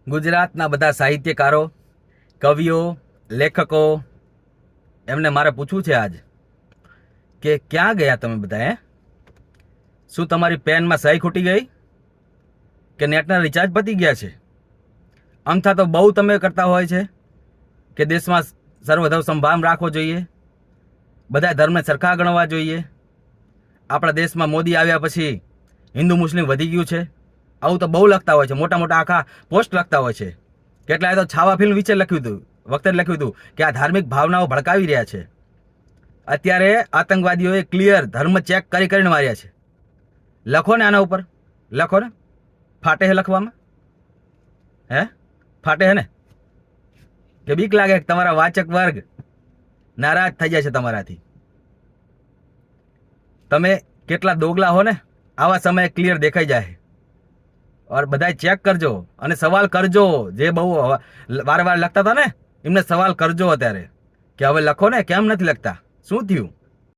ગુજરાતના બધા સાહિત્યકારો, કવિઓ, લેખકો એમને મારે પૂછવું છે આજ કે ક્યાં ગયા તમે બધા? શું તમારી પેનમાં સહી ખૂટી ગઈ કે નેટના રિચાર્જ પતી ગયા છે? અમથા તો બહુ તમે કરતા હોય છે કે દેશમાં સર્વધર્મ સંભાળ રાખવો જોઈએ, બધા ધર્મને સરખા ગણવા જોઈએ, આપણા દેશમાં મોદી આવ્યા પછી હિન્દુ મુસ્લિમ વધી ગયું છે. આવું તો બહુ લખતા હોય છે, મોટા મોટા આખા પોસ્ટ લખતા હોય છે. કેટલાય તો છાવા ફિલ્મ વિશે લખ્યું હતું, વખતે લખ્યું હતું કે આ ધાર્મિક ભાવનાઓ ભડકાવી રહ્યા છે. અત્યારે આતંકવાદીઓએ ક્લિયર ધર્મ ચેક કરીને માર્યા છે. લખો ને આના ઉપર, લખો ને. ફાટે હે લખવામાં? ફાટે હે ને? કે બીક લાગે કે તમારા વાચક વર્ગ નારાજ થઈ જાય છે તમારાથી? તમે કેટલા દોગલા હો ને, આવા સમયે ક્લિયર દેખાઈ જાય. ઓર બધાય ચેક કરજો અને સવાલ કરજો. જે બહુ વારંવાર લખતા હતા ને એમને સવાલ કરજો અત્યારે કે હવે લખો ને, કેમ નથી લખતા, શું થયું?